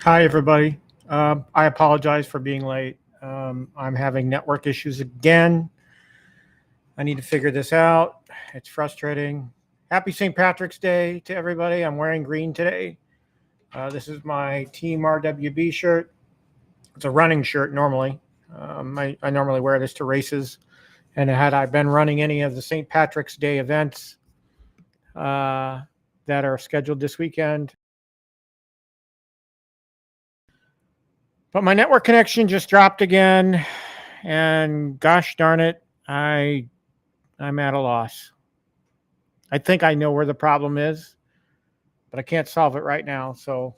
Hi, everybody. I apologize for being late. I'm having network issues again. I need to figure this out. It's frustrating. Happy St. Patrick's Day to everybody. I'm wearing green today. This is my Team RWB shirt. It's a running shirt normally. I normally wear this to races. And had I been running any of the St. Patrick's Day events that are scheduled this weekend, but my network connection just dropped again, and gosh darn it, I'm at a loss. I think I know where the problem is, but I can't solve it right now. So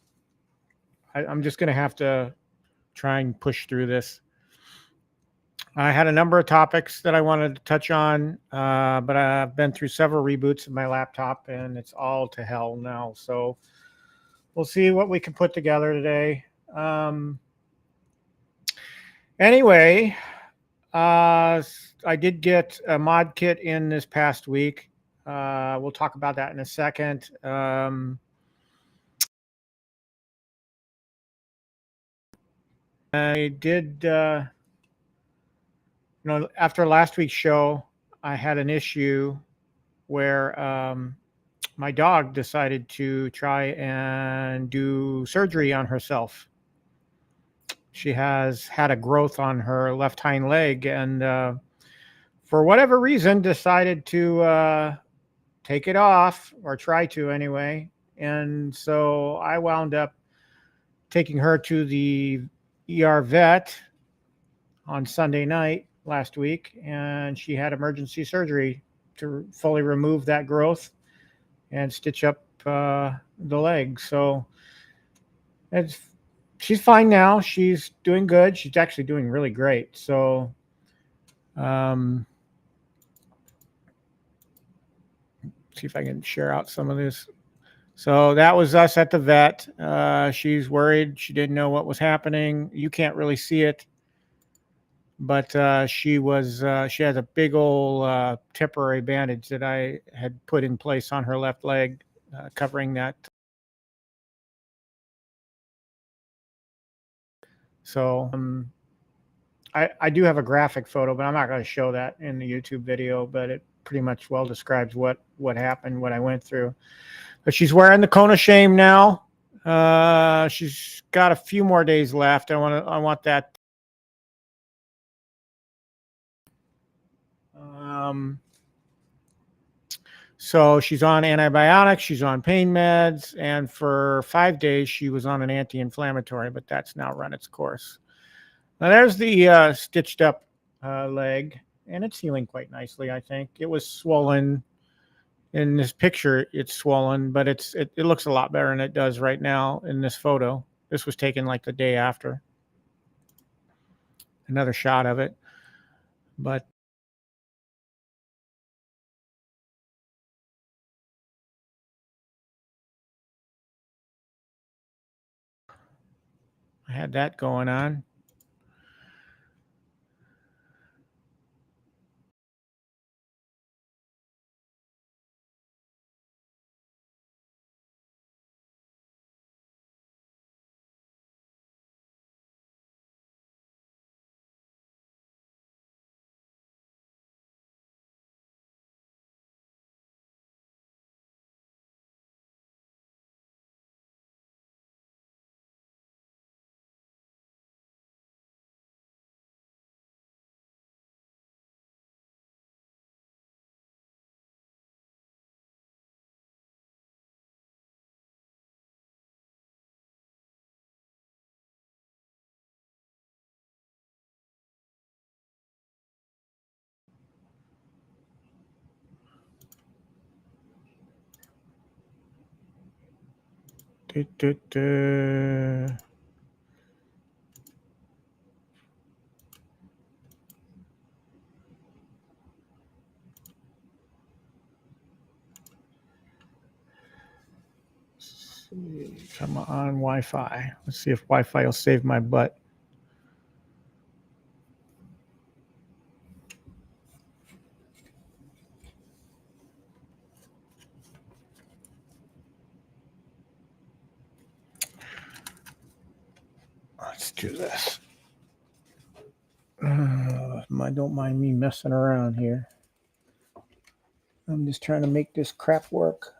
I'm just going to have to try and push through this. I had a number of topics that I wanted to touch on, but I've been through several reboots of my laptop, and it's all to hell now. So we'll see what we can put together today. Anyway, I did get a mod kit in this past week. We'll talk about that in a second. I did, after last week's show, I had an issue where my dog decided to try and do surgery on herself. She has had a growth on her left hind leg, and for whatever reason, decided to take it off, or try to anyway. And so I wound up taking her to the ER vet on Sunday night last week, and she had emergency surgery to fully remove that growth and stitch up the leg. So it's she's fine now. She's doing good. She's actually doing really great. So see if I can share out some of this. So that was us at the vet. She's worried. She didn't know what was happening. You can't really see it, but she has a big old temporary bandage that I had put in place on her left leg, covering that. So I do have a graphic photo, but I'm not going to show that in the YouTube video. But it pretty much well describes what happened, what I went through. But she's wearing the cone of shame now. She's got a few more days left. I want that. So she's on antibiotics, she's on pain meds, and for 5 days she was on an anti-inflammatory, but that's now run its course. Now there's the stitched up leg, and it's healing quite nicely. I think it was swollen in this picture. It's swollen, but it looks a lot better than it does right now in this photo. This was taken like the day after. Another shot of it, but I had that going on. Du, du, du. Come on, Wi-Fi. Let's see if Wi-Fi will save my butt. Let's do this. Don't mind me messing around here. I'm just trying to make this crap work.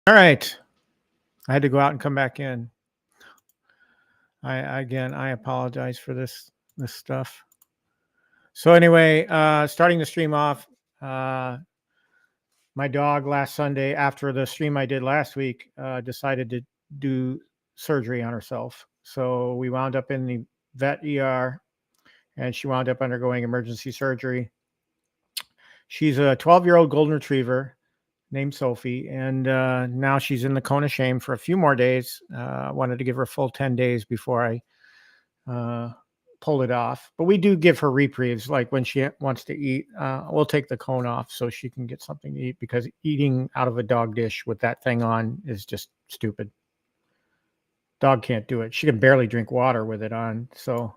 All right. I had to go out and come back in. I apologize for this stuff. So anyway, starting the stream off, my dog last Sunday after the stream I did last week decided to do surgery on herself. So we wound up in the vet ER, and she wound up undergoing emergency surgery. She's a 12-year-old golden retriever named Sophie, and now she's in the cone of shame for a few more days. I wanted to give her a full 10 days before I pulled it off. But we do give her reprieves, like when she wants to eat, we'll take the cone off so she can get something to eat, because eating out of a dog dish with that thing on is just stupid. Dog can't do it. She can barely drink water with it on. So,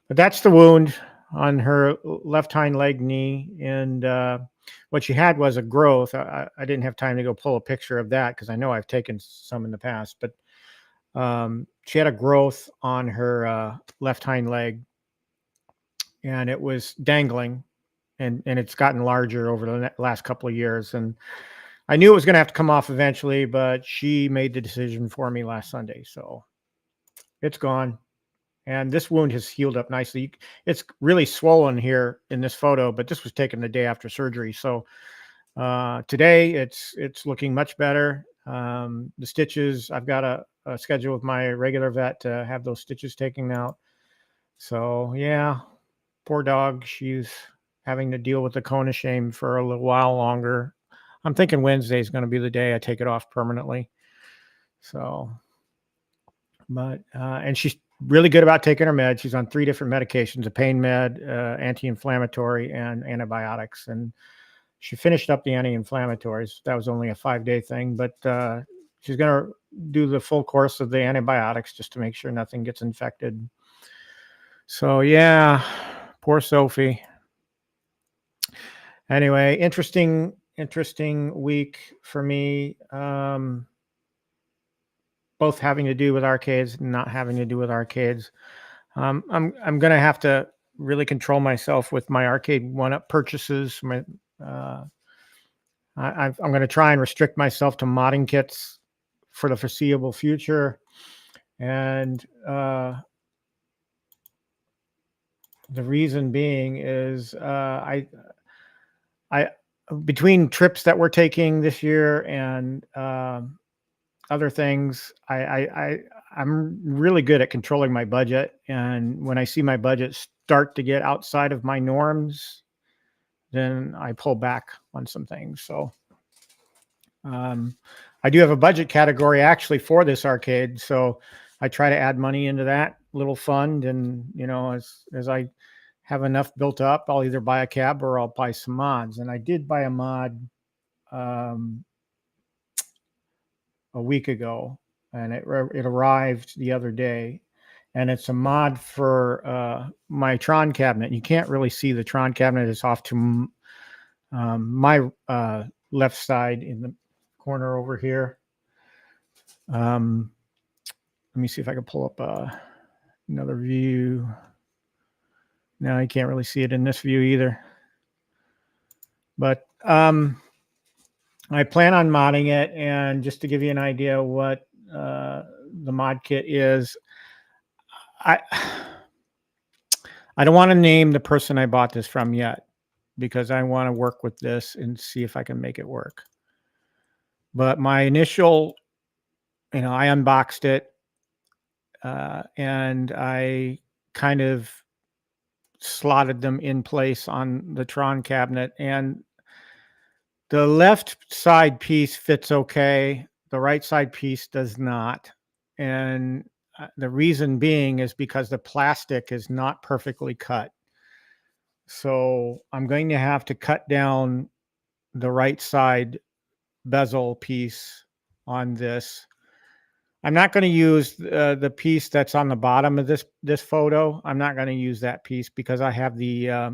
but that's the wound on her left hind leg, knee, and what she had was a growth. I didn't have time to go pull a picture of that because I know I've taken some in the past, but she had a growth on her left hind leg, and it was dangling, and it's gotten larger over the last couple of years. And I knew it was going to have to come off eventually, but she made the decision for me last Sunday. So it's gone. And this wound has healed up nicely. It's really swollen here in this photo, but this was taken the day after surgery. So today it's looking much better. The stitches, I've got a schedule with my regular vet to have those stitches taken out. So yeah, poor dog. She's having to deal with the cone of shame for a little while longer. I'm thinking Wednesday is going to be the day I take it off permanently. So, but and she's really good about taking her meds. She's on 3 different medications: a pain med, anti-inflammatory, and antibiotics. And she finished up the anti-inflammatories. That was only a 5-day thing, but she's going to do the full course of the antibiotics just to make sure nothing gets infected. So yeah, poor Sophie. Anyway, interesting week for me. Both having to do with arcades, not having to do with arcades. I'm going to have to really control myself with my Arcade1Up purchases. I'm going to try and restrict myself to modding kits for the foreseeable future. And the reason being is I between trips that we're taking this year and other things, I'm really good at controlling my budget. And when I see my budget start to get outside of my norms, then I pull back on some things. So I do have a budget category actually for this arcade, so I try to add money into that little fund, and as I have enough built up, I'll either buy a cab or I'll buy some mods. And I did buy a mod a week ago, and it arrived the other day, and it's a mod for my Tron cabinet. You can't really see the Tron cabinet; it's off to my left side in the corner over here. Let me see if I can pull up another view. No, you can't really see it in this view either. But I plan on modding it, and just to give you an idea what the mod kit is, I don't want to name the person I bought this from yet, because I want to work with this and see if I can make it work. But my initial, I unboxed it, and I kind of slotted them in place on the Tron cabinet, and the left side piece fits okay. The right side piece does not. And the reason being is because the plastic is not perfectly cut. So I'm going to have to cut down the right side bezel piece on this. I'm not going to use the piece that's on the bottom of this photo. I'm not going to use that piece because I have the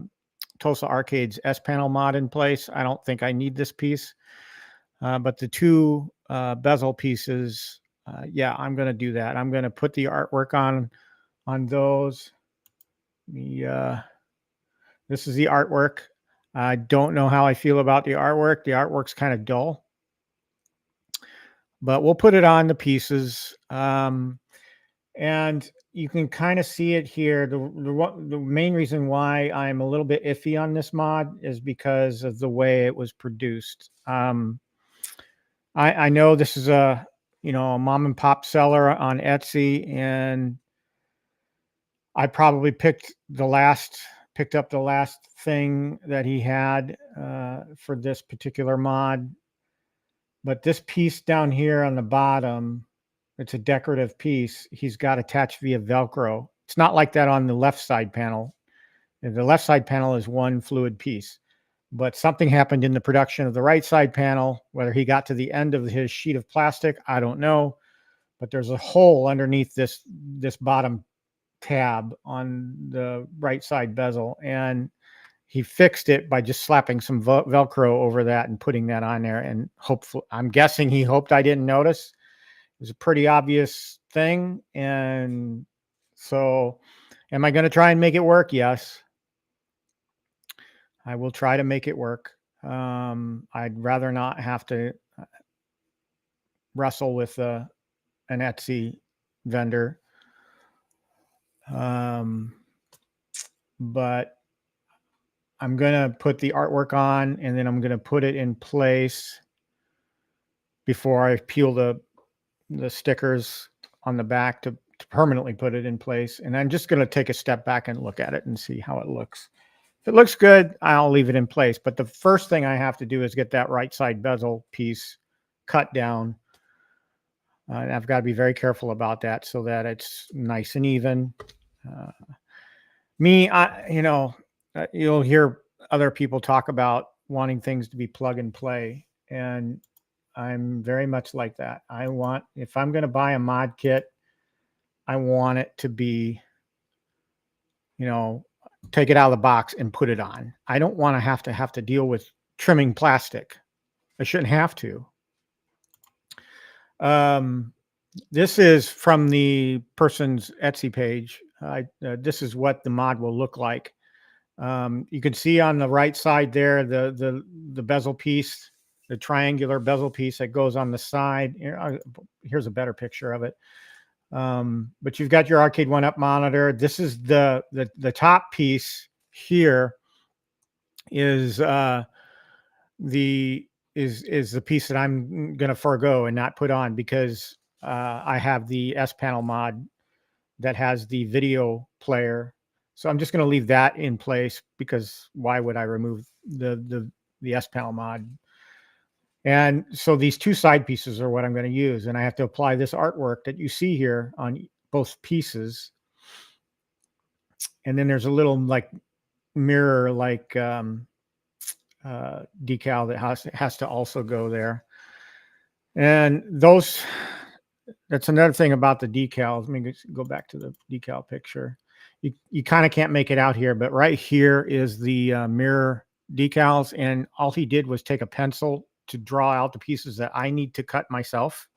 Tulsa Arcade's S panel mod in place. I don't think I need this piece, but the two bezel pieces, yeah, I'm going to do that. I'm going to put the artwork on those. This is the artwork. I don't know how I feel about the artwork. The artwork's kind of dull, but we'll put it on the pieces. And you can kind of see it here. The main reason why I'm a little bit iffy on this mod is because of the way it was produced. I know this is a mom and pop seller on Etsy, and I probably picked up the last thing that he had for this particular mod. But this piece down here on the bottom, it's a decorative piece. He's got attached via Velcro. It's not like that on the left side panel. The left side panel is one fluid piece, but something happened in the production of the right side panel. Whether he got to the end of his sheet of plastic, I don't know, but there's a hole underneath this bottom tab on the right side bezel, and he fixed it by just slapping some Velcro over that and putting that on there. And hopefully, I'm guessing he hoped I didn't notice. It was a pretty obvious thing. And so am I going to try and make it work? Yes. I will try to make it work. I'd rather not have to wrestle with an Etsy vendor. But I'm going to put the artwork on, and then I'm going to put it in place before I peel the stickers on the back to permanently put it in place. And I'm just going to take a step back and look at it and see how it looks. If it looks good, I'll leave it in place. But the first thing I have to do is get that right side bezel piece cut down. And I've got to be very careful about that so that it's nice and even. You'll hear other people talk about wanting things to be plug and play. And I'm very much like that. If I'm going to buy a mod kit, I want it to be, take it out of the box and put it on. I don't want to have to deal with trimming plastic. I shouldn't have to. This is from the person's Etsy page. This is what the mod will look like. You can see on the right side there, the bezel piece, the triangular bezel piece that goes on the side. Here's a better picture of it. But you've got your Arcade1Up monitor. This is the top piece here is the piece that I'm going to forego and not put on because I have the S panel mod that has the video player So I'm just going to leave that in place because why would I remove the S panel mod? And so these two side pieces are what I'm going to use. And I have to apply this artwork that you see here on both pieces. And then there's a little like mirror like decal that has to also go there. And that's another thing about the decals. Let me just go back to the decal picture. You kind of can't make it out here, but right here is the mirror decals. And all he did was take a pencil to draw out the pieces that I need to cut myself.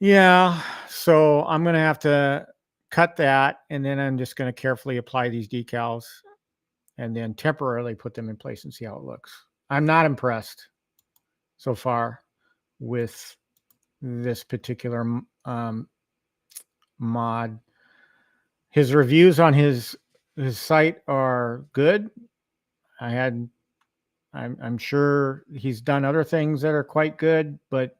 Yeah, so I'm going to have to cut that, and then I'm just going to carefully apply these decals and then temporarily put them in place and see how it looks. I'm not impressed so far with this particular mod. His reviews on his site are good. I'm sure he's done other things that are quite good, but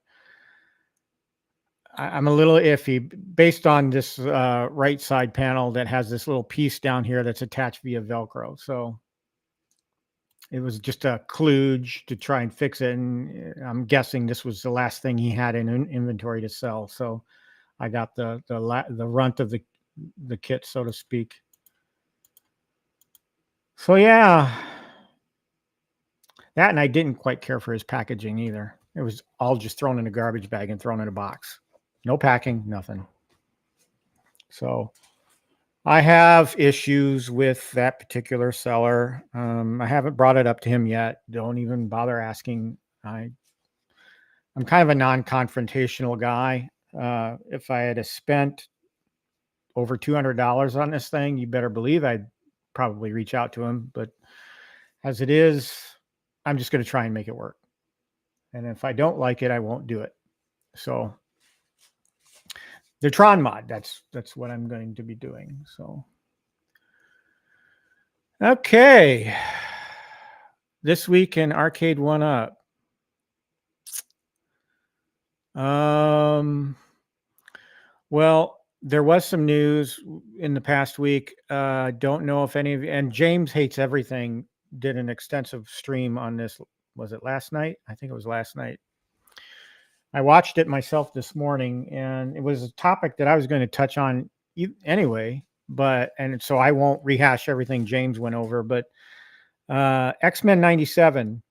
I'm a little iffy based on this right side panel that has this little piece down here that's attached via Velcro. So it was just a kludge to try and fix it. And I'm guessing this was the last thing he had in inventory to sell. So I got the runt of the kit, so to speak. So yeah, that, and I didn't quite care for his packaging either. It was all just thrown in a garbage bag and thrown in a box. No packing, nothing. So I have issues with that particular seller. I haven't brought it up to him yet. Don't even bother asking. I'm kind of a non-confrontational guy. If I had spent over $200 on this thing, you better believe I'd probably reach out to him. But as it is, I'm just going to try and make it work. And if I don't like it, I won't do it. So the Tron mod, that's what I'm going to be doing. So okay. This week in Arcade1Up. Well, there was some news in the past week. Don't know if any of you, and James Hates Everything did an extensive stream on this. Was it last night? I think it was last night. I watched it myself this morning, and it was a topic that I was going to touch on anyway, and so I won't rehash everything James went over, but X-Men 97,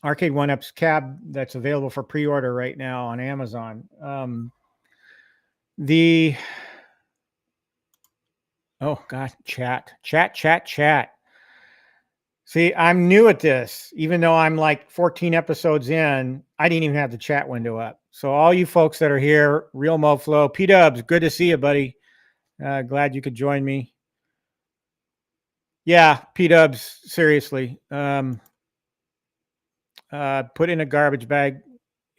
Arcade1Up's cab that's available for pre-order right now on Amazon. Oh God, chat. See, I'm new at this. Even though I'm like 14 episodes in, I didn't even have the chat window up. So all you folks that are here, Real MoFlo, P-Dubs, good to see you, buddy. Glad you could join me. Yeah, P-Dubs, seriously. Put in a garbage bag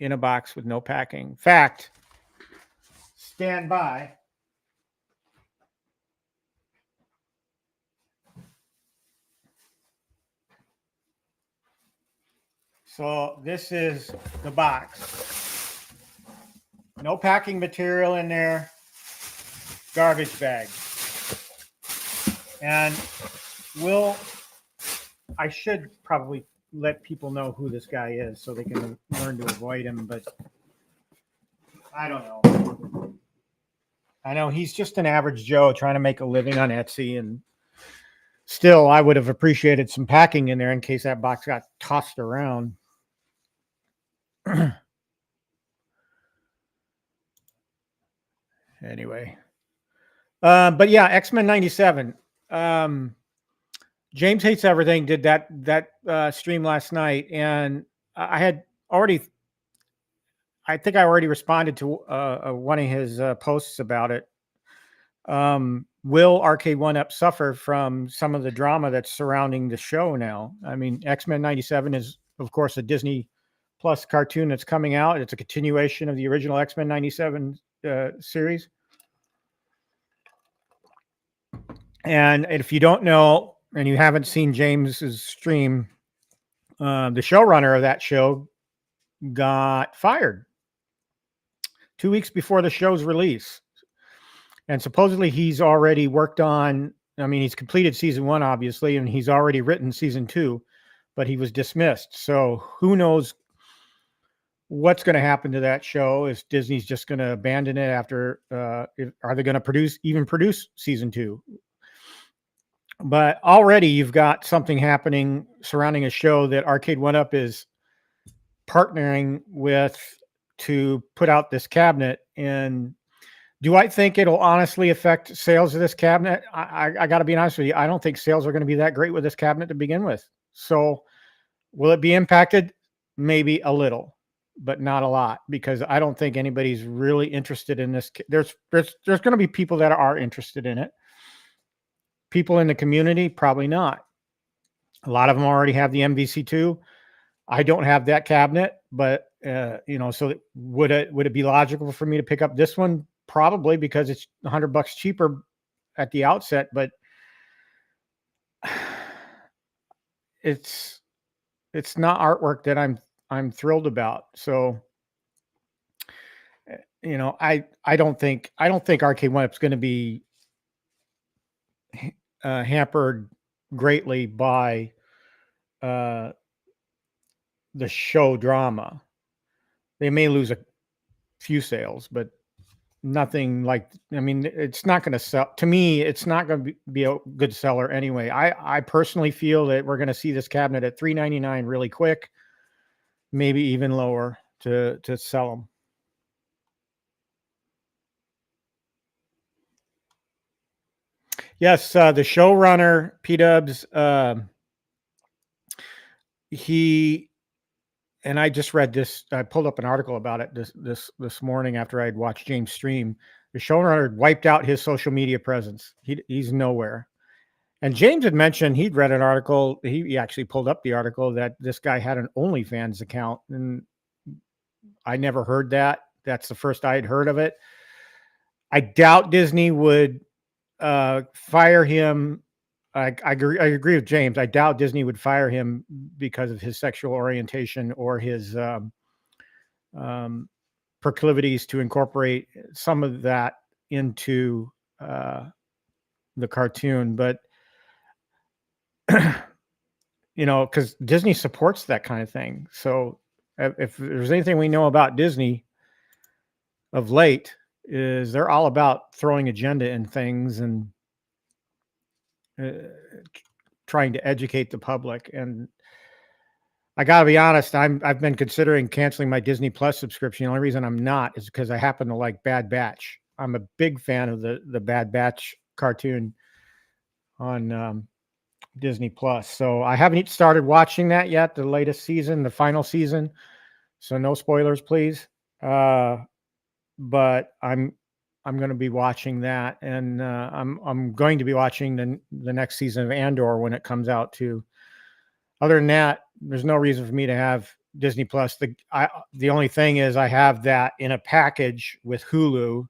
in a box with no packing. Fact, stand by. So this is the box. No packing material in there. Garbage bag. And I should probably let people know who this guy is so they can learn to avoid him, but I don't know. I know he's just an average Joe trying to make a living on Etsy, and still I would have appreciated some packing in there in case that box got tossed around. Anyway. But yeah, X-Men 97. James Hates Everything did that stream last night, and I think I already responded to one of his posts about it. Will Arcade1Up suffer from some of the drama that's surrounding the show now? I mean, X-Men 97 is, of course, a Disney Plus cartoon that's coming out. It's a continuation of the original X-Men 97 series. And if you don't know, and you haven't seen James's stream, the showrunner of that show got fired 2 weeks before the show's release. And supposedly he's already worked on, I mean, he's completed season 1, obviously, and he's already written season 2, but he was dismissed. So who knows what's going to happen to that show? Is Disney's just going to abandon it after, are they going to produce season 2? But already you've got something happening surrounding a show that Arcade1Up is partnering with to put out this cabinet. And do I think it'll honestly affect sales of this cabinet? I got to be honest with you. I don't think sales are going to be that great with this cabinet to begin with. So will it be impacted? Maybe a little, but not a lot, because I don't think anybody's really interested in this. There's going to be people that are interested in it. People in the community, probably not. A lot of them already have the MVC2. I don't have that cabinet, but so would it be logical for me to pick up this one? Probably, because it's $100 cheaper at the outset, but it's not artwork that I'm thrilled about. So I don't think Arcade1Up is going to be hampered greatly by the show drama. They may lose a few sales, but nothing like, I mean, it's not going to sell. To me, it's not going to be a good seller anyway. I personally feel that we're going to see this cabinet at $399 really quick, maybe even lower to sell them. Yes, the showrunner, P-Dubs, he, and I just read this, I pulled up an article about it this morning after I'd watched James stream. The showrunner wiped out his social media presence. He's nowhere. And James had mentioned he'd read an article. He actually pulled up the article that this guy had an OnlyFans account, and I never heard that. That's the first I had heard of it. I doubt Disney would fire him. I agree with James. I doubt Disney would fire him because of his sexual orientation or his proclivities to incorporate some of that into the cartoon. But because Disney supports that kind of thing. So if there's anything we know about Disney of late, is they're all about throwing agenda in things and trying to educate the public. And I gotta be honest, I've been considering canceling my Disney Plus subscription. The only reason I'm not is because I happen to like Bad Batch. I'm a big fan of the Bad Batch cartoon on Disney Plus. So I haven't started watching that yet, the latest season, the final season. So no spoilers, please. But I'm going to be watching that, and I'm going to be watching the next season of Andor when it comes out too. Other than that, there's no reason for me to have Disney Plus. The only thing is I have that in a package with Hulu,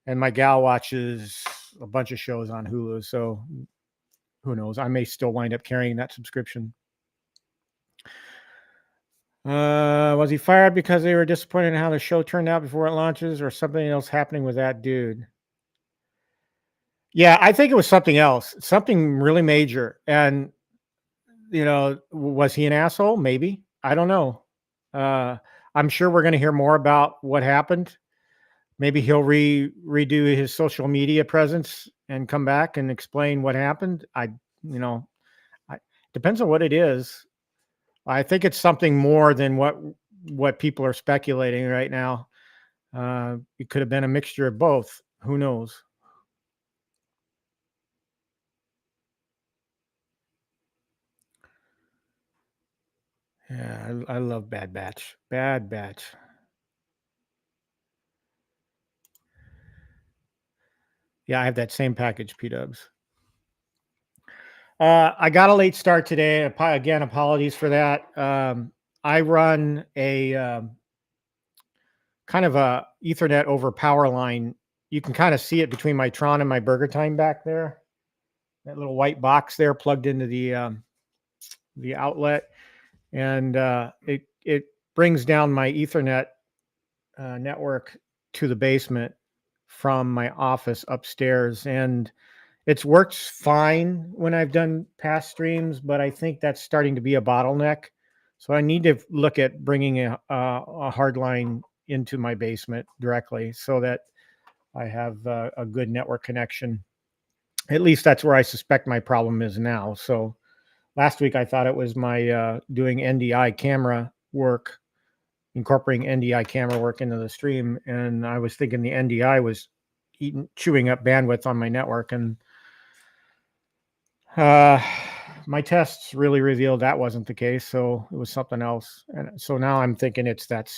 and my gal watches a bunch of shows on Hulu. So who knows? I may still wind up carrying that subscription. Was he fired because they were disappointed in how the show turned out before it launches, or something else happening with that dude? Yeah, I think it was something else, something really major. And, was he an asshole? Maybe. I don't know. I'm sure we're going to hear more about what happened. Maybe he'll redo his social media presence and come back and explain what happened. Depends on what it is. I think it's something more than what people are speculating right now. It could have been a mixture of both. Who knows? Yeah, I love Bad Batch. Bad Batch. Yeah, I have that same package, P-Dubs. I got a late start today. Again, apologies for that. I run a kind of a Ethernet over power line. You can kind of see it between my Tron and my Burger Time back there. That little white box there plugged into the outlet, and it brings down my Ethernet network to the basement. from my office upstairs, and it's works fine when I've done past streams, but I think that's starting to be a bottleneck. So I need to look at bringing a hard line into my basement directly so that I have a good network connection. At least that's where I suspect my problem is now. So last week I thought it was my doing NDI camera work, incorporating NDI camera work into the stream, and I was thinking the NDI was chewing up bandwidth on my network, and my tests really revealed that wasn't the case. So it was something else, and so now I'm thinking it's that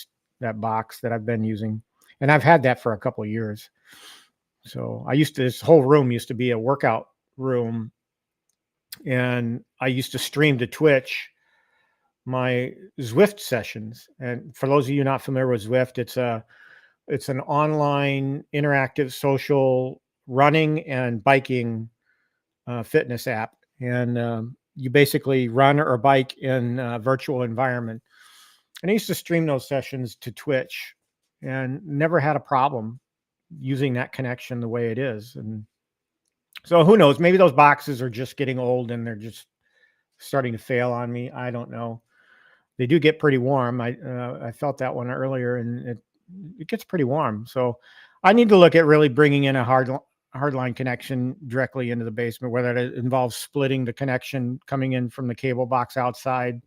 box that I've been using, and I've had that for a couple of years. So this whole room used to be a workout room, and I used to stream to Twitch my Zwift sessions. And for those of you not familiar with Zwift, it's an online interactive social running and biking fitness app, and you basically run or bike in a virtual environment. And I used to stream those sessions to Twitch and never had a problem using that connection the way it is. And so who knows, maybe those boxes are just getting old and they're just starting to fail on me. I don't know. They do get pretty warm. I felt that one earlier, and it gets pretty warm. So I need to look at really bringing in a hardline connection directly into the basement, whether it involves splitting the connection coming in from the cable box outside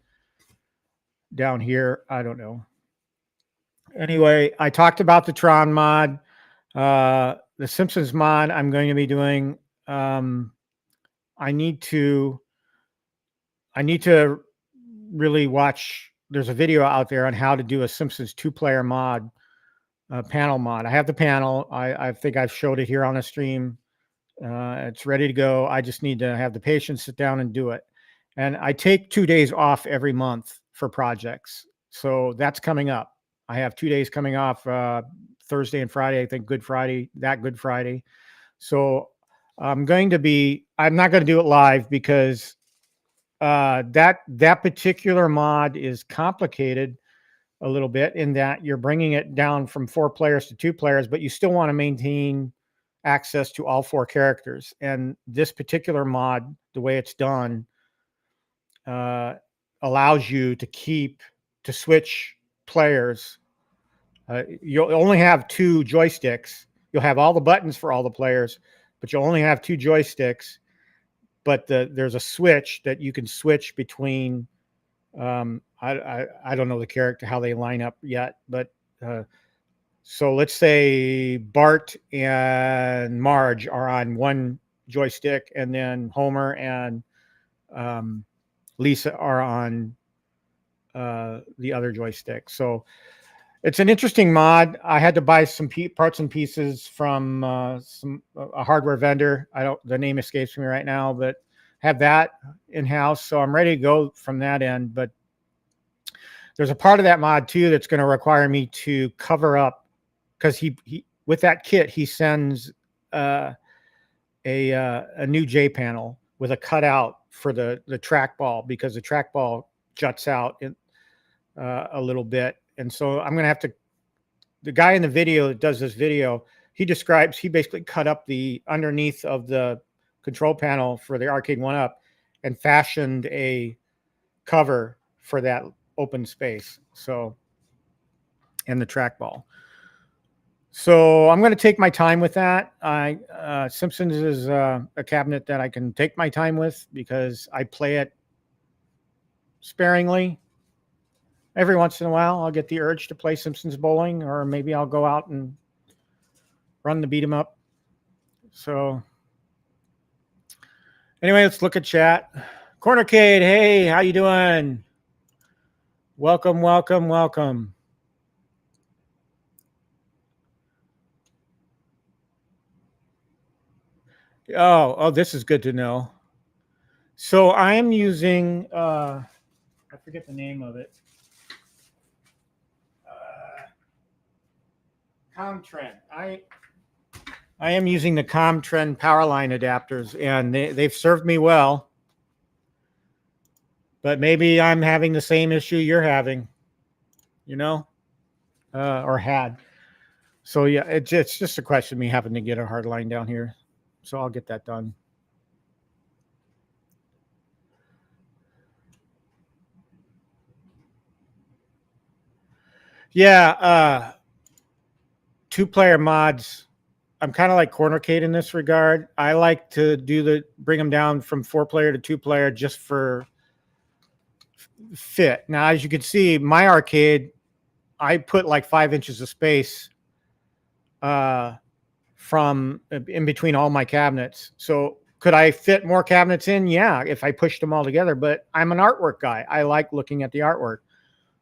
down here. I don't know. Anyway, I talked about the Tron mod, the Simpsons mod. I'm going to be doing. I need to really watch. There's a video out there on how to do a Simpsons 2-player mod, panel mod. I have the panel. I think I've showed it here on a stream. It's ready to go. I just need to have the patience, sit down and do it. And I take 2 days off every month for projects. So that's coming up. I have 2 days coming off, Thursday and Friday. I think Good Friday. So I'm not going to do it live because that particular mod is complicated a little bit in that you're bringing it down from 4 players to 2 players, but you still want to maintain access to all 4 characters. And this particular mod, the way it's done, allows you to switch players. You'll only have 2 joysticks. You'll have all the buttons for all the players, but you'll only have 2 joysticks. But there's a switch that you can switch between. I don't know the character, how they line up yet, but so let's say Bart and Marge are on one joystick, and then Homer and Lisa are on the other joystick. So it's an interesting mod. I had to buy some parts and pieces from a hardware vendor. The name escapes me right now, but have that in house. So I'm ready to go from that end. But there's a part of that mod too that's going to require me to cover up, because he with that kit he sends a new J panel with a cutout for the trackball, because the trackball juts out a little bit. And so I'm going to have to, the guy in the video that does this video, he basically cut up the underneath of the control panel for the Arcade1Up and fashioned a cover for that open space. So, and the trackball. So I'm going to take my time with that. Simpsons is a cabinet that I can take my time with because I play it sparingly. Every once in a while, I'll get the urge to play Simpsons Bowling, or maybe I'll go out and run the beat 'em up. So anyway, let's look at chat. Cornercade, hey, how you doing? Welcome, welcome, welcome. Oh, this is good to know. So I am using, I forget the name of it. Comtrend. I am using the Comtrend Powerline adapters, and they've served me well. But maybe I'm having the same issue you're having, or had. So yeah, it's just a question of me having to get a hard line down here. So I'll get that done. Yeah, 2-player mods. I'm kind of like Cornercade in this regard. I like to bring them down from 4-player to 2-player just for fit. Now, as you can see, my arcade, I put like 5 inches of space from in between all my cabinets. So could I fit more cabinets in? Yeah, if I pushed them all together. But I'm an artwork guy. I like looking at the artwork.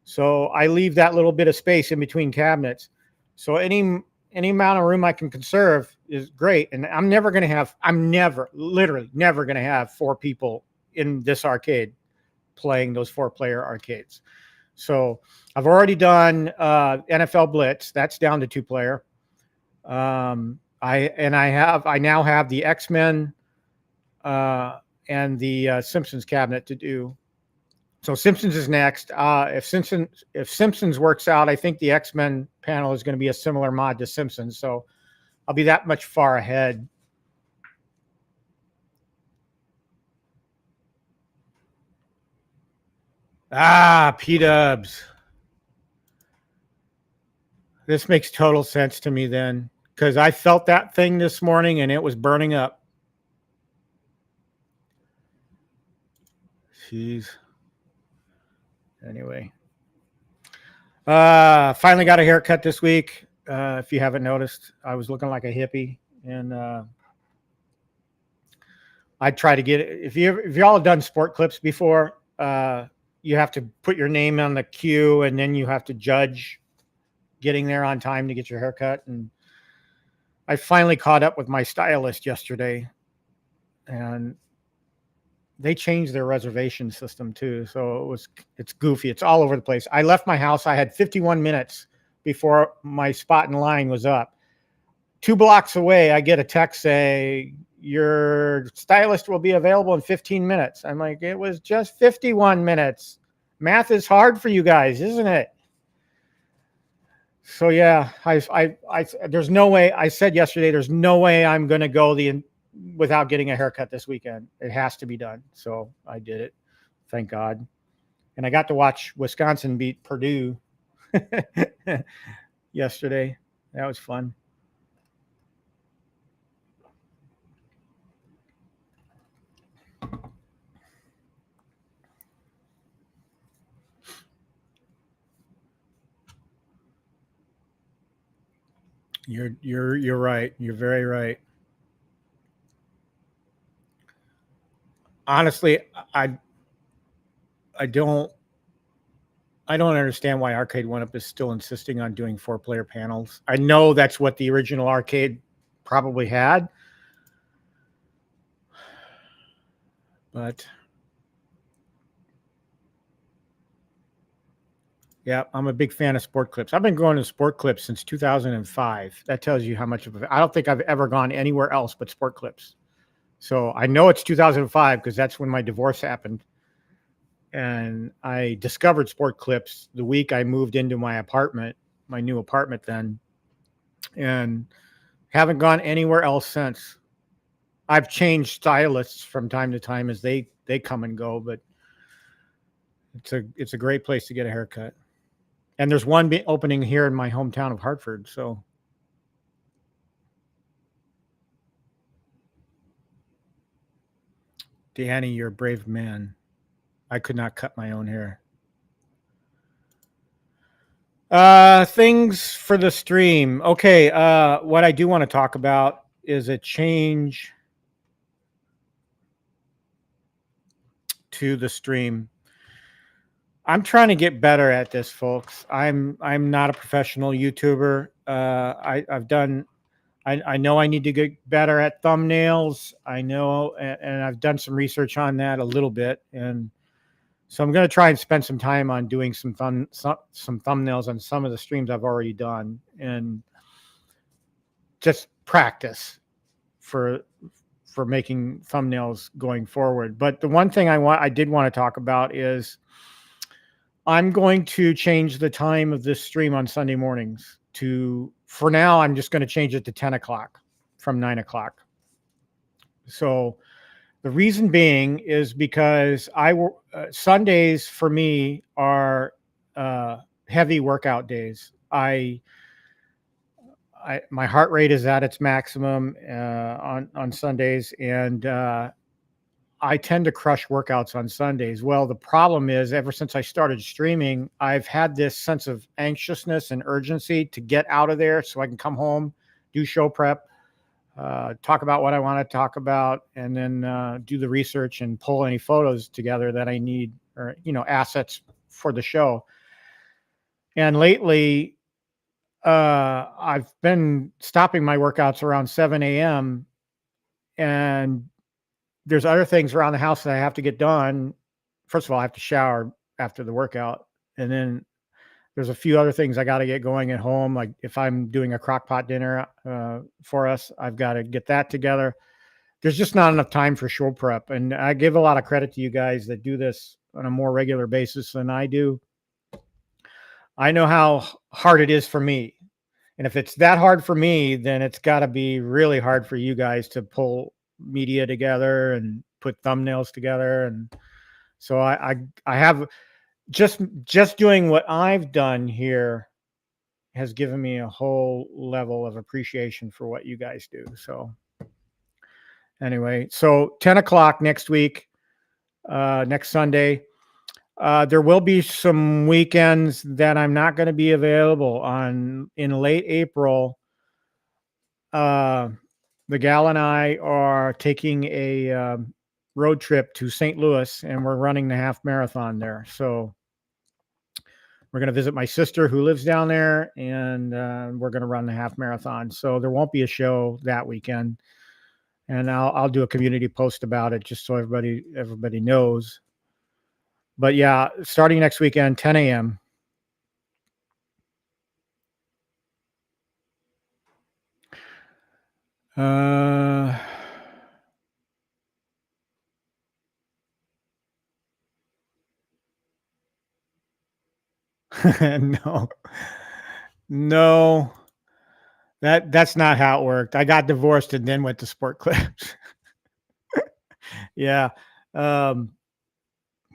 So I leave that little bit of space in between cabinets. So any amount of room I can conserve is great. And I'm literally never going to have 4 people in this arcade playing those 4-player arcades. So I've already done NFL Blitz. That's down to 2-player. I now have the X-Men and the Simpsons cabinet to do. So Simpsons is next. If Simpsons works out, I think the X-Men panel is going to be a similar mod to Simpsons. So I'll be that much far ahead. P-dubs. This makes total sense to me then, because I felt that thing this morning and it was burning up. Jeez. Anyway. Finally got a haircut this week. If you haven't noticed, I was looking like a hippie, and I try to get it. If y'all have done sport clips before, you have to put your name on the queue, and then you have to judge getting there on time to get your haircut. And I finally caught up with my stylist yesterday, and they changed their reservation system too. So it's goofy. It's all over the place. I left my house. I had 51 minutes before my spot in line was up. 2 blocks away, I get a text say, your stylist will be available in 15 minutes. I'm like, it was just 51 minutes. Math is hard for you guys, isn't it? So yeah, there's no way. I said yesterday, there's no way I'm going to go without getting a haircut this weekend. It has to be done. So I did it. Thank God. And I got to watch Wisconsin beat Purdue yesterday. That was fun. You're right. You're very right. Honestly, I don't understand why Arcade1Up is still insisting on doing 4-player panels. I know that's what the original arcade probably had, but yeah, I'm a big fan of sport clips. I've been going to sport clips since 2005. That tells you how much of I don't think I've ever gone anywhere else but sport clips. So I know it's 2005 because that's when my divorce happened. And I discovered sport clips the week I moved into my apartment, my new apartment then, and haven't gone anywhere else since. I've changed stylists from time to time as they come and go, but it's a great place to get a haircut. And there's one opening here in my hometown of Hartford. So Danny, you're a brave man. I could not cut my own hair. Things for the stream. Okay. What I do want to talk about is a change to the stream. I'm trying to get better at this, folks. I'm not a professional YouTuber. I know I need to get better at thumbnails. I know, and I've done some research on that a little bit, and so I'm going to try and spend some time on doing some thumbnails on some of the streams I've already done, and just practice for making thumbnails going forward. But the one thing I did want to talk about is I'm going to change the time of this stream on Sunday mornings. for now, I'm just going to change it to 10 o'clock from 9 o'clock. So the reason being is because Sundays for me are heavy workout days. My heart rate is at its maximum on Sundays, and I tend to crush workouts on Sundays. Well, the problem is, ever since I started streaming, I've had this sense of anxiousness and urgency to get out of there so I can come home, do show prep, talk about what I want to talk about, and then do the research and pull any photos together that I need, or assets for the show. And lately, I've been stopping my workouts around 7 a.m. and there's other things around the house that I have to get done. First of all, I have to shower after the workout. And then there's a few other things I got to get going at home. Like if I'm doing a crock pot dinner for us, I've got to get that together. There's just not enough time for show prep. And I give a lot of credit to you guys that do this on a more regular basis than I do. I know how hard it is for me. And if it's that hard for me, then it's got to be really hard for you guys to pull media together and put thumbnails together. And so I have just doing what I've done here has given me a whole level of appreciation for what you guys do. So anyway, so 10 o'clock next week, next Sunday. There will be some weekends that I'm not going to be available in late April. The gal and I are taking a road trip to St. Louis, and we're running the half marathon there. So we're going to visit my sister who lives down there, and we're going to run the half marathon. So there won't be a show that weekend, and I'll do a community post about it just so everybody knows. But yeah, starting next weekend, 10 a.m. No, that's not how it worked. I got divorced and then went to Sport Clips. Yeah.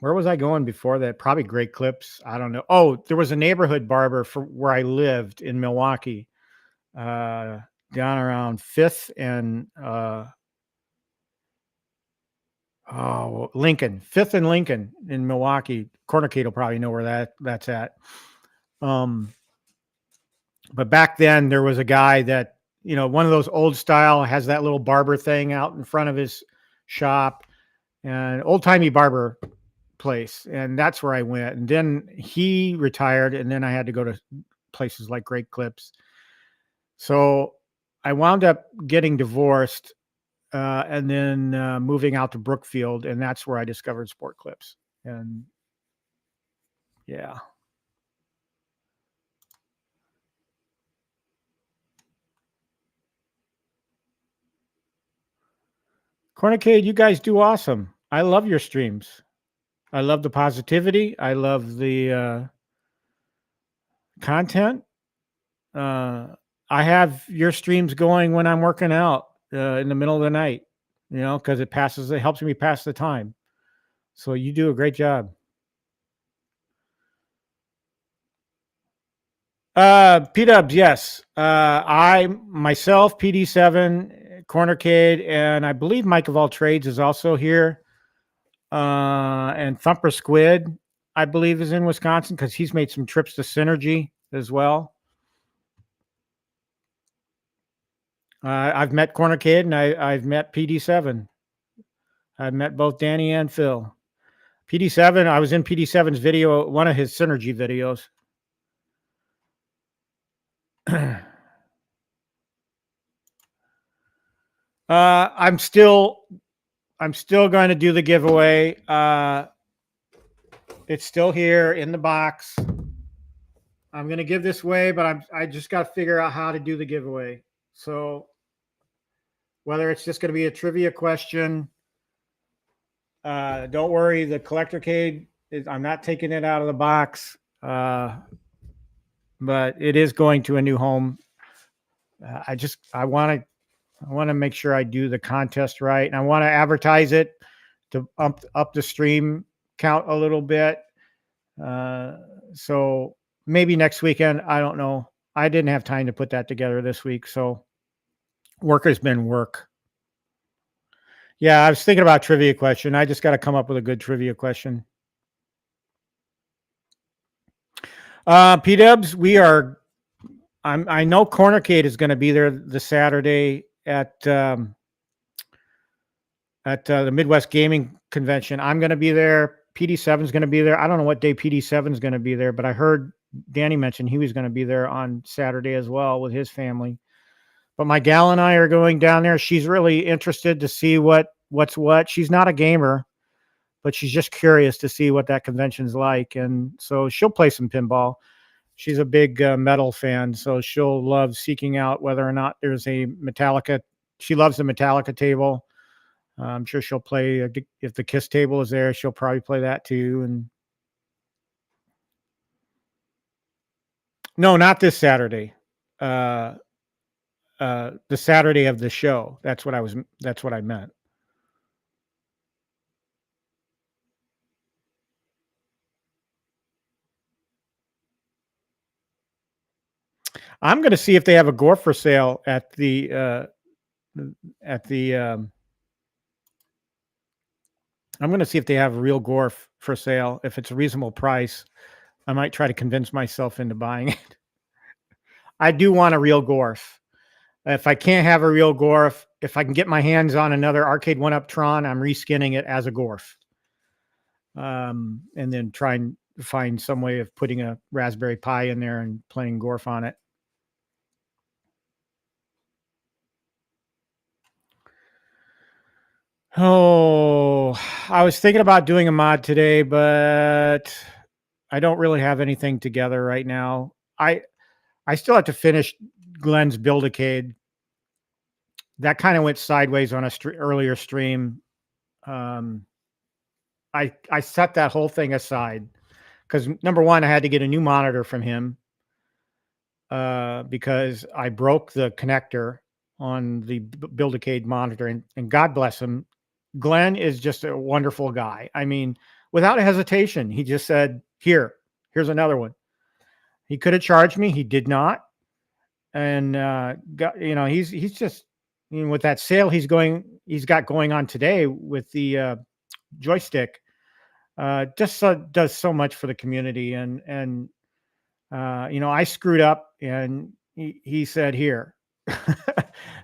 Where was I going before that? Probably Great Clips. I don't know. Oh, there was a neighborhood barber for where I lived in Milwaukee, down around 5th and Lincoln, 5th and Lincoln in Milwaukee. Cornercade will probably know where that's at. But back then there was a guy that, one of those old style, has that little barber thing out in front of his shop, and old timey barber place. And that's where I went. And then he retired, and then I had to go to places like Great Clips. So I wound up getting divorced, and then moving out to Brookfield, and that's where I discovered Sport Clips. And yeah. Cornicade, you guys do awesome. I love your streams. I love the positivity. I love the content. I have your streams going when I'm working out in the middle of the night, because it helps me pass the time. So you do a great job. P-Dubs, yes. I myself, PD7, Cornercade, and I believe Mike of All Trades is also here. And Thumper Squid, I believe, is in Wisconsin because he's made some trips to Synergy as well. I've met Cornercade and I've met PD7. I've met both Danny and Phil. PD7, I was in PD7's video, one of his Synergy videos. I'm still going to do the giveaway. It's still here in the box. I'm going to give this away, but I just got to figure out how to do the giveaway. So whether it's just going to be a trivia question, don't worry, the Collectorcade, I'm not taking it out of the box. but it is going to a new home. I want to make sure I do the contest right, and I want to advertise it to up the stream count a little bit. Uh, so maybe next weekend. I don't know. I didn't have time to put that together this week, so work has been work. Yeah, I was thinking about trivia question. I just got to come up with a good trivia question. P-Dubs, I know Cornercade is going to be there the Saturday at the Midwest Gaming Convention. I'm going to be there. PD7 is going to be there. I don't know what day PD7 is going to be there, but I heard Danny mention he was going to be there on Saturday as well with his family. But my gal and I are going down there. She's really interested to see what's what. She's not a gamer, but she's just curious to see what that convention's like. And so she'll play some pinball. She's a big metal fan, so she'll love seeking out whether or not there's a Metallica. She loves the Metallica table. I'm sure she'll play if the Kiss table is there. She'll probably play that too. And no, not this Saturday. The Saturday of the show. That's what I meant. I'm going to see if they have a Gorf for sale at the I'm going to see if they have a real Gorf for sale. If it's a reasonable price, I might try to convince myself into buying it. I do want a real Gorf. If I can't have a real Gorf, if I can get my hands on another Arcade1Up Tron, I'm reskinning it as a Gorf. And then try and find some way of putting a Raspberry Pi in there and playing Gorf on it. Oh, I was thinking about doing a mod today, but I don't really have anything together right now. I still have to finish Glenn's Build-A-Cade. That kind of went sideways on a earlier stream. I set that whole thing aside because number one, I had to get a new monitor from him because I broke the connector on the Build-A-Cade monitor, and God bless him. Glenn is just a wonderful guy. I mean, without a hesitation, he just said, here's another one. He could have charged me. He did not. And, he's just, with that sale he's got going on today with the joystick, just does so much for the community. And I screwed up and he said, here.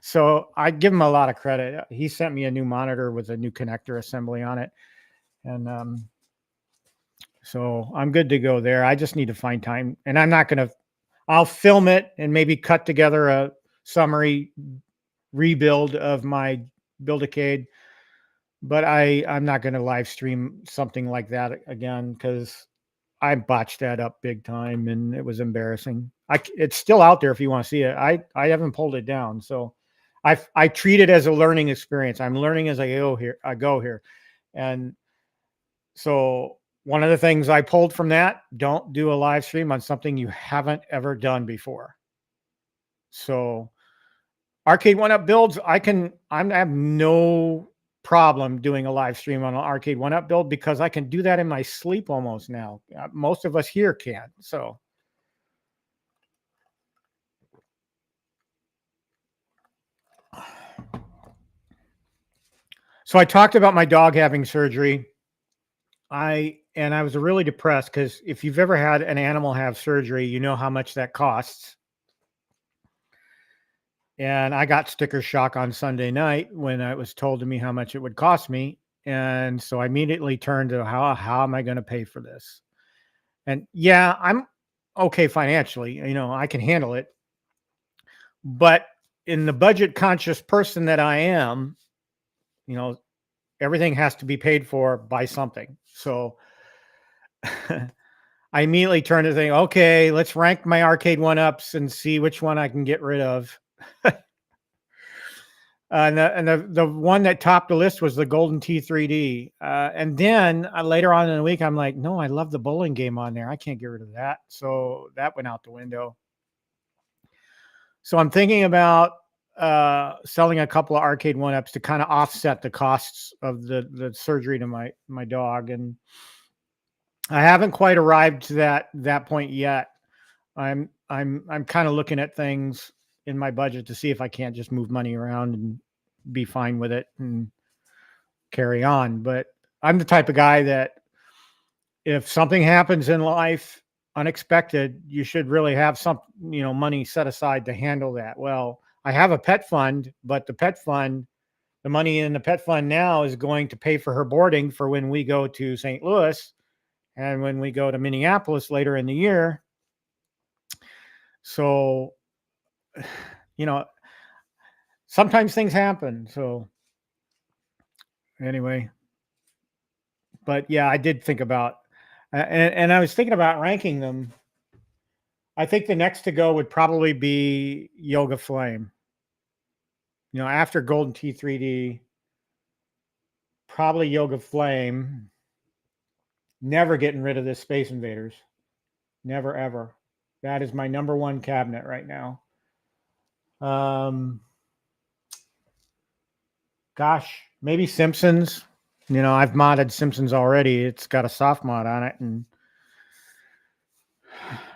So I give him a lot of credit. He sent me a new monitor with a new connector assembly on it. And so I'm good to go there. I just need to find time, and I'll film it and maybe cut together a summary rebuild of my Build-A-Cade, but I'm not going to live stream something like that again because I botched that up big time and it was embarrassing. It's still out there if you want to see it. I haven't pulled it down. So I treat it as a learning experience. I'm learning as I go here. And so one of the things I pulled from that, don't do a live stream on something you haven't ever done before. So Arcade1Up builds, I have no problem doing a live stream on an Arcade1Up build because I can do that in my sleep almost now. Most of us here can. So I talked about my dog having surgery. I was really depressed because if you've ever had an animal have surgery, you know how much that costs. And I got sticker shock on Sunday night when it was told to me how much it would cost me. And so I immediately turned to how am I going to pay for this? And yeah, I'm okay financially, I can handle it. But in the budget conscious person that I am, everything has to be paid for by something. So I immediately turned to think, okay, let's rank my Arcade1Ups and see which one I can get rid of. And the one that topped the list was the Golden Tee 3D. And then later on in the week, I'm like, no, I love the bowling game on there. I can't get rid of that. So that went out the window. So I'm thinking about selling a couple of Arcade1Ups to kind of offset the costs of the surgery to my dog. And I haven't quite arrived to that point yet. I'm kind of looking at things in my budget to see if I can't just move money around and be fine with it and carry on. But I'm the type of guy that if something happens in life unexpected, you should really have some, money set aside to handle that. Well, I have a pet fund, but the money in the pet fund now is going to pay for her boarding for when we go to St. Louis and when we go to Minneapolis later in the year. So, sometimes things happen. So anyway, but yeah, I did think about, and I was thinking about ranking them. I think the next to go would probably be Yoga Flame. After Golden Tee 3D, probably Yoga Flame. Never getting rid of this Space Invaders. Never, ever. That is my number one cabinet right now. Gosh, maybe Simpsons. I've modded Simpsons already. It's got a soft mod on it. And,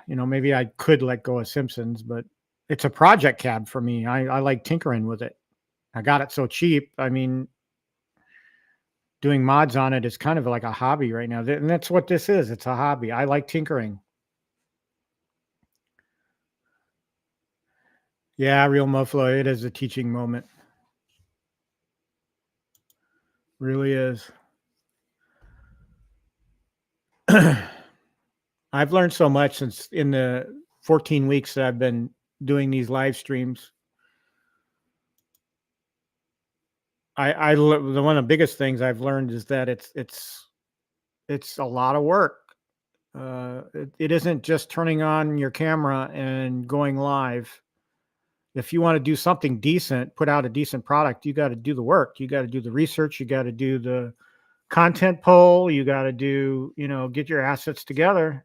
maybe I could let go of Simpsons, but it's a project cab for me. I like tinkering with it. I got it so cheap. I mean, doing mods on it is kind of like a hobby right now. And that's what this is. It's a hobby. I like tinkering. Yeah, real Moflo. It is a teaching moment. Really is. I've learned so much since in the 14 weeks that I've been doing these live streams. One of the biggest things I've learned is that it's a lot of work. It isn't just turning on your camera and going live. If you want to do something decent, put out a decent product, you got to do the work. You got to do the research. You got to do the content poll. You got to do, get your assets together.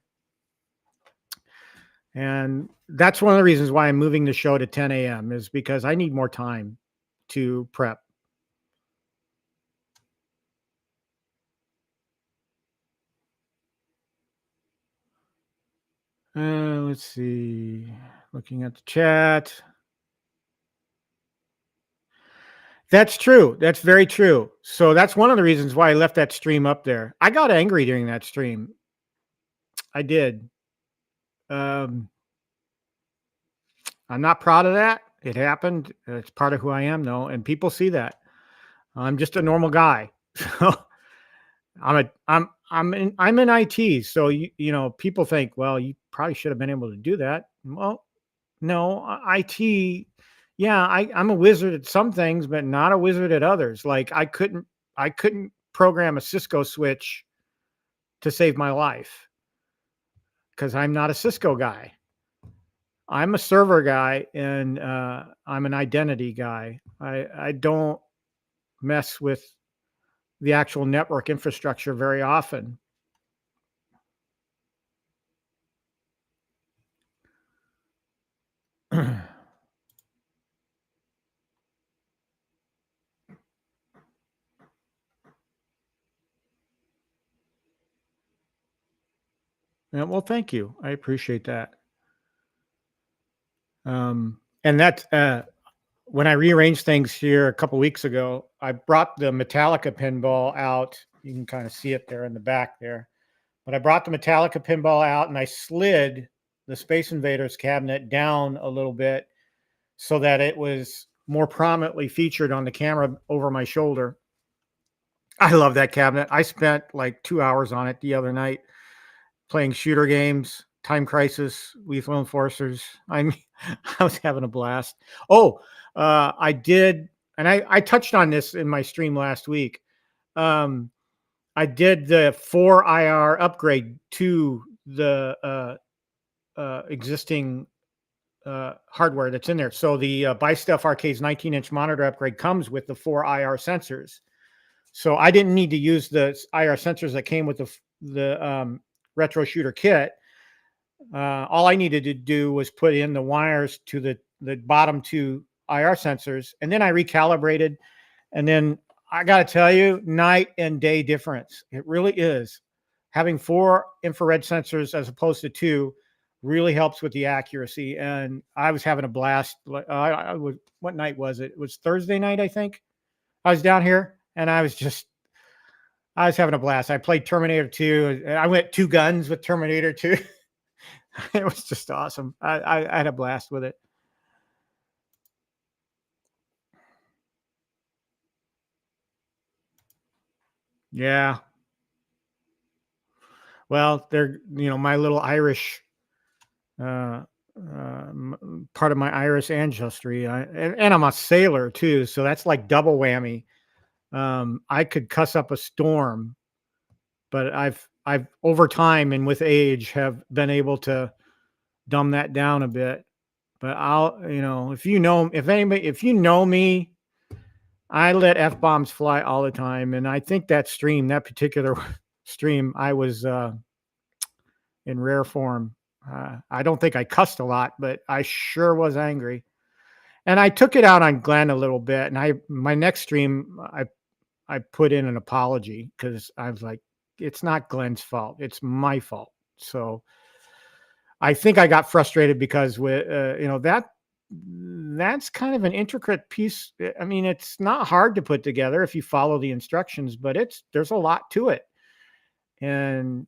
And that's one of the reasons why I'm moving the show to 10 a.m. is because I need more time to prep. Let's see. Looking at the chat. That's true. That's very true. So that's one of the reasons why I left that stream up there. I got angry during that stream. I did. I'm not proud of that. It happened. It's part of who I am, though, and people see that. I'm just a normal guy. So I'm in IT. So people think, well, you probably should have been able to do that. Well, no, IT. Yeah, I'm a wizard at some things, but not a wizard at others. Like I couldn't program a Cisco switch to save my life because I'm not a Cisco guy. I'm a server guy and I'm an identity guy. I don't mess with the actual network infrastructure very often. Yeah, well, thank you. I appreciate that. And that when I rearranged things here a couple weeks ago, I brought the Metallica pinball out. You can kind of see it there in the back there. But I brought the Metallica pinball out and I slid the Space Invaders cabinet down a little bit so that it was more prominently featured on the camera over my shoulder. I love that cabinet. I spent like 2 hours on it the other night playing shooter games, Time Crisis, Lethal Enforcers. I was having a blast. Oh, I did, and I touched on this in my stream last week. I did the 4 IR upgrade to the existing hardware that's in there. So the Buy Stuff Arcade's 19-inch monitor upgrade comes with the 4 IR sensors. So I didn't need to use the IR sensors that came with the retro shooter kit. All I needed to do was put in the wires to the bottom 2 IR sensors, and then I recalibrated. And then I got to tell you, night and day difference. It really is. Having 4 infrared sensors as opposed to 2 really helps with the accuracy. And I was having a blast. What night was it? It was Thursday night, I think. I was down here, and I was having a blast. I played Terminator 2. I went 2 guns with Terminator 2. It was just awesome. I had a blast with it. Yeah. Well, they're, my little Irish, part of my Irish ancestry. And I'm a sailor too. So that's like double whammy. I could cuss up a storm, but I've over time and with age have been able to dumb that down a bit. But if you know me, I let F-bombs fly all the time. And I think that particular stream, I was in rare form. I don't think I cussed a lot, but I sure was angry. And I took it out on Glenn a little bit. And my next stream, I put in an apology because I was like, it's not Glenn's fault. It's my fault. So I think I got frustrated because that's kind of an intricate piece. I mean, it's not hard to put together if you follow the instructions, but there's a lot to it. And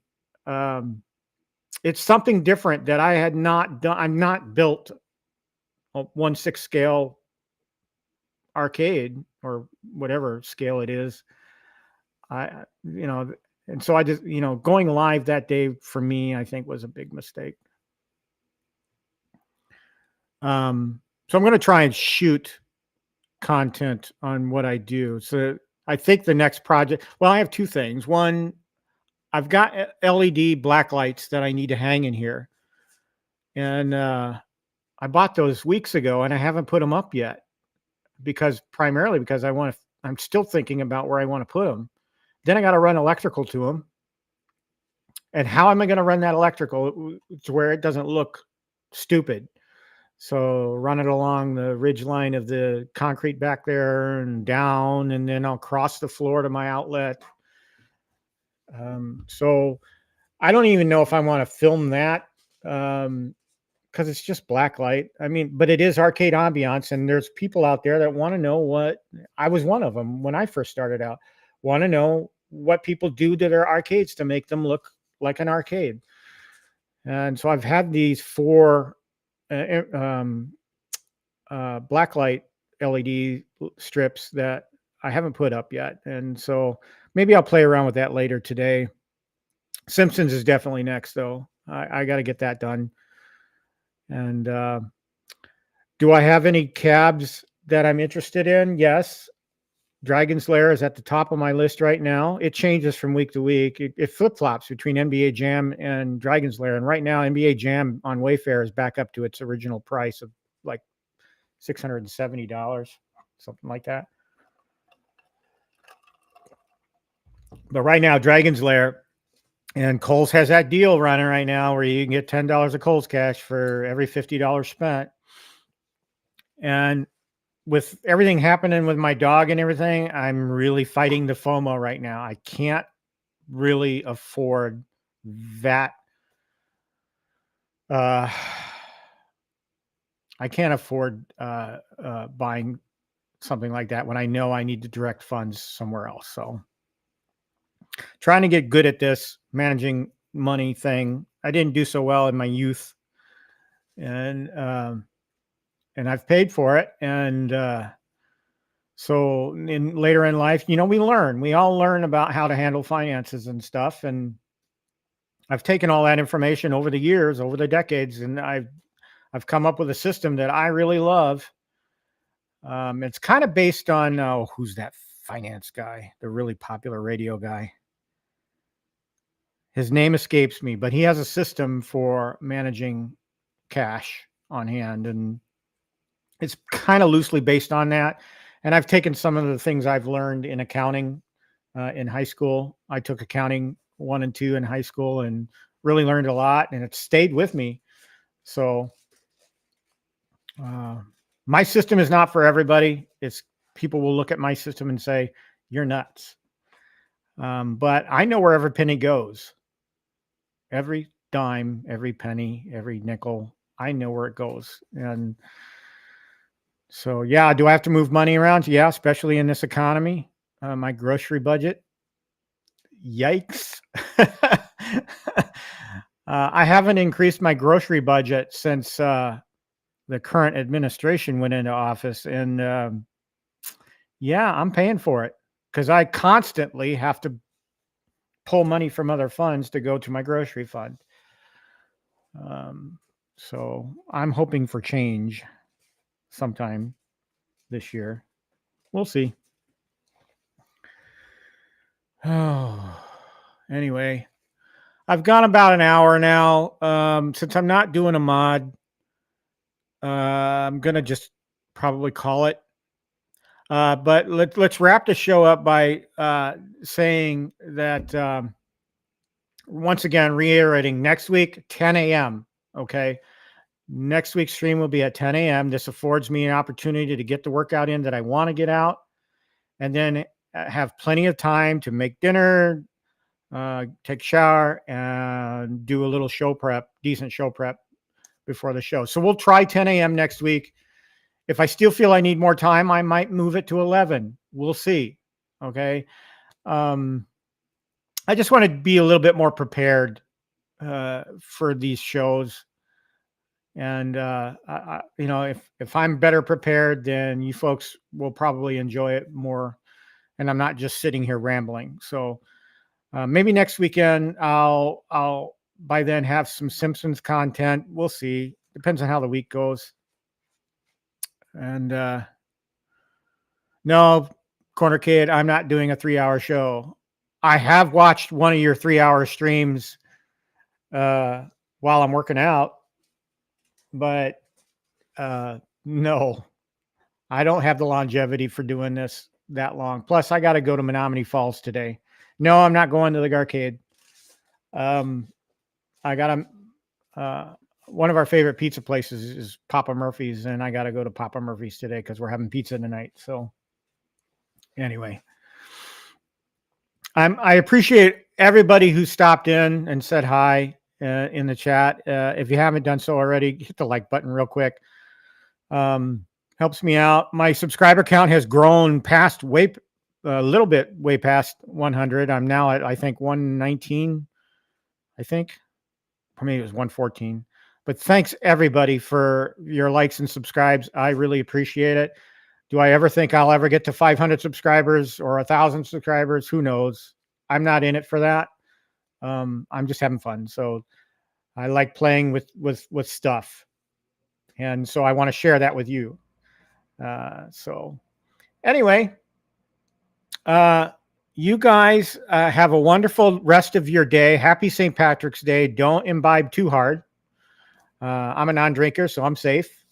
it's something different that I had not done. I'm not built a 1/6 scale arcade or whatever scale it is. And so I just, going live that day for me, I think was a big mistake. So I'm going to try and shoot content on what I do. So I think the next project, well, I have 2 things. One, I've got LED black lights that I need to hang in here. And I bought those weeks ago and I haven't put them up yet primarily because I'm still thinking about where I want to put them. Then I got to run electrical to them. And how am I going to run that electrical to where it doesn't look stupid? So run it along the ridge line of the concrete back there and down, and then I'll cross the floor to my outlet. So I don't even know if I want to film that because it's just black light. I mean, but it is arcade ambiance, and there's people out there that want to know what I was one of them when I first started out. Want to know what people do to their arcades to make them look like an arcade. And so I've had these 4 blacklight LED strips that I haven't put up yet. And so maybe I'll play around with that later today. Simpsons is definitely next, though. I got to get that done. And do I have any cabs that I'm interested in? Yes. Dragon's Lair is at the top of my list right now. It changes from week to week. It flip-flops between NBA Jam and Dragon's Lair. And right now, NBA Jam on Wayfair is back up to its original price of like $670, something like that. But right now, Dragon's Lair and Kohl's has that deal running right now where you can get $10 of Kohl's cash for every $50 spent. And with everything happening with my dog and everything, I'm really fighting the FOMO right now. I can't really afford that. I can't afford buying something like that when I know I need to direct funds somewhere else. So trying to get good at this managing money thing. I didn't do so well in my youth, and I've paid for it. And so later in life, we all learn about how to handle finances and stuff. And I've taken all that information over the years, over the decades, and I've come up with a system that I really love. It's kind of based on, who's that finance guy, the really popular radio guy? His name escapes me, but he has a system for managing cash on hand, and it's kind of loosely based on that. And I've taken some of the things I've learned in accounting in high school. I took accounting 1 and 2 in high school and really learned a lot, and it stayed with me. So my system is not for everybody. It's people will look at my system and say, you're nuts. But I know where every penny goes. Every dime, every penny, every nickel, I know where it goes. And so, yeah, do I have to move money around? Yeah, especially in this economy. My grocery budget. Yikes. I haven't increased my grocery budget since the current administration went into office. And yeah, I'm paying for it because I constantly have to pull money from other funds to go to my grocery fund. So I'm hoping for change sometime this year. We'll see. Oh, anyway, I've gone about an hour now. Since I'm not doing a mod, I'm gonna just probably call it. But let's wrap the show up by saying that once again, reiterating next week, 10 a.m. Okay. Next week's stream will be at 10 a.m. This affords me an opportunity to get the workout in that I want to get out, and then have plenty of time to make dinner, take a shower, and do a little show prep, decent show prep before the show. So we'll try 10 a.m. next week. If I still feel I need more time, I might move it to 11. We'll see. Okay. I just want to be a little bit more prepared for these shows. And, you know, if I'm better prepared, then you folks will probably enjoy it more. And I'm not just sitting here rambling. So maybe next weekend, I'll by then have some Simpsons content. We'll see. Depends on how the week goes. And no, Corner Kid, I'm not doing a 3-hour show. I have watched one of your 3-hour streams while I'm working out, but no, I don't have the longevity for doing this that long. Plus, I got to go to Menominee Falls today. No, I'm not going to the Arcade. I got one of our favorite pizza places is Papa Murphy's, and I got to go to Papa Murphy's today because we're having pizza tonight. So anyway, I appreciate everybody who stopped in and said hi in the chat. If you haven't done so already, hit the like button real quick. Helps me out. My subscriber count has grown past a little bit way past 100. I'm now at, I think, 119. I think, for me, it was 114. But thanks everybody for your likes and subscribes. I really appreciate it. Do I ever think I'll ever get to 500 subscribers or 1,000 subscribers? Who knows? I'm not in it for that. I'm just having fun. So I like playing with stuff. And so I want to share that with you. So anyway, you guys have a wonderful rest of your day. Happy St. Patrick's Day. Don't imbibe too hard. I'm a non-drinker, so I'm safe.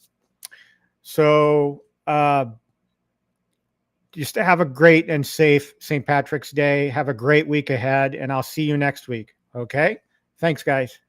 So just have a great and safe St. Patrick's Day. Have a great week ahead, and I'll see you next week. Okay? Thanks, guys.